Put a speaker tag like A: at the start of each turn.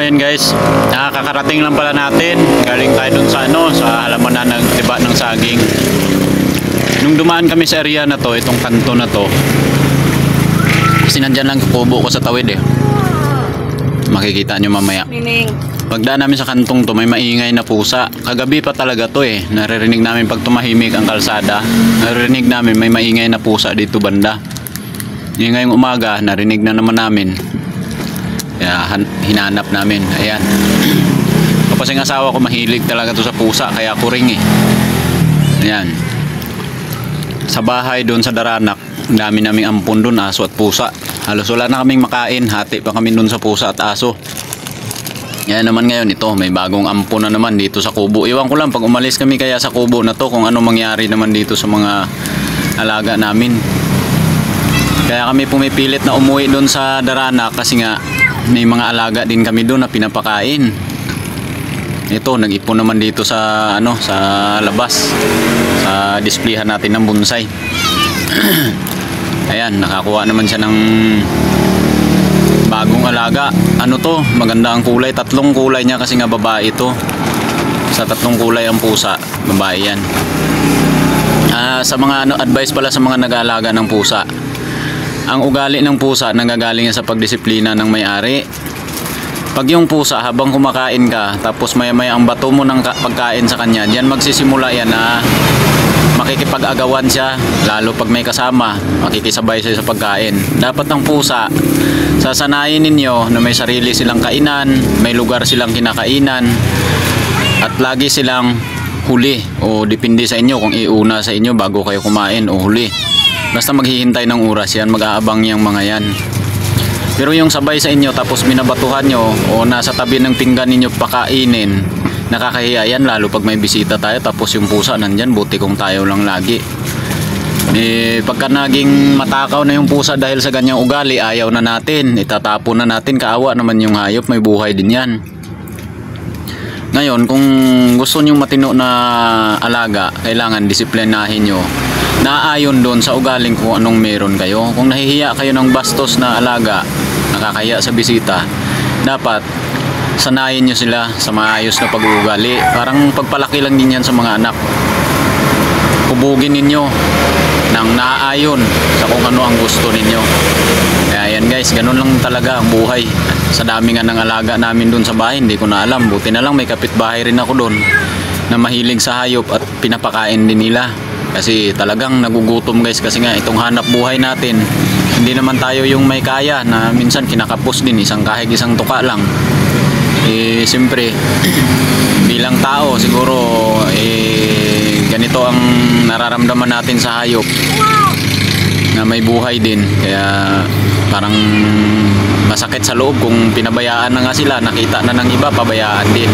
A: Ayan guys, nakakarating lang pala natin. Galing tayo dun sa sa halaman na nagtiba ng saging. Nung dumaan kami sa area na to, itong kanto na to, kasi nandyan lang kubo ko sa tawid eh. Makikita nyo mamaya. Pagdaan namin sa kantong to, may maingay na pusa. Kagabi pa talaga to eh. Naririnig namin pag tumahimik ang kalsada. Naririnig namin may maingay na pusa dito banda. Ngayong umaga, narinig na naman namin. Kaya hinanap namin. Ayan. Kapag ang asawa ko mahilig talaga to sa pusa, kaya ako ring eh. Ayan. Sa bahay doon sa Daranak, dami naming ampon doon, aso at pusa. Halos wala na kaming makain, hati pa kami doon sa pusa at aso. Yan naman ngayon, ito may bagong ampon na naman dito sa kubo. Iwan ko lang pag umalis kami kaya sa kubo na to, kung ano mangyari naman dito sa mga alaga namin. Kaya kami pumipilit na umuwi doon sa Daranak kasi nga may mga alaga din kami doon na pinapakain. Ito, nag-ipon naman dito sa sa labas. Sa displayhan natin ng bonsai. Ayan, nakakuha naman siya ng bagong alaga. Ano to? Maganda ang kulay. Tatlong kulay niya kasi nga babae ito. Sa tatlong kulay ang pusa, babae yan. Sa mga advice pala sa mga nag-aalaga ng pusa. Ang ugali ng pusa nanggagaling sa pagdisiplina ng may-ari. Pag yung pusa habang kumakain ka, tapos maya-maya ang bato mo ng pagkain sa kanya, diyan magsisimula yan na makikipag-agawan siya, lalo pag may kasama, makikisabay siya sa pagkain. Dapat ang pusa, sasanayin ninyo na may sarili silang kainan, may lugar silang kinakainan, at lagi silang huli, o depende sa inyo kung iuna sa inyo bago kayo kumain o huli. Basta maghihintay ng oras yan, mag-aabang yung mga yan. Pero yung sabay sa inyo tapos binabatuhan nyo o nasa tabi ng pinggan ninyo pakainin, nakakahiya yan, lalo pag may bisita tayo tapos yung pusa nandyan, buti kung tayo lang lagi. Pagka naging matakaw na yung pusa dahil sa ganyang ugali, ayaw na natin, itatapon na natin, kaawa naman yung hayop, may buhay din yan. Ngayon, kung gusto nyo matino na alaga, kailangan disiplinahin nyo. Naayon doon sa ugaling kung anong meron kayo. Kung nahihiya kayo ng bastos na alaga, nakakahiya sa bisita, dapat sanayin nyo sila sa maayos na pag-uugali. Parang pagpalaki lang din yan sa mga anak. Hubugin ninyo nang naaayon sa kung ano ang gusto ninyo. Kaya yan guys, ganun lang talaga ang buhay. Sa dami nga ng alaga namin doon sa bahay, hindi ko na alam. Buti na lang may kapitbahay rin ako doon na mahilig sa hayop at pinapakain din nila. Kasi talagang nagugutom guys, kasi nga itong hanap buhay natin, hindi naman tayo yung may kaya na minsan kinakapos din, isang kahig isang tuka lang. Siyempre bilang tao siguro ganito ang nararamdaman natin sa hayop na may buhay din, kaya parang masakit sa loob kung pinabayaan na nga sila, nakita na ng iba pabayaan din.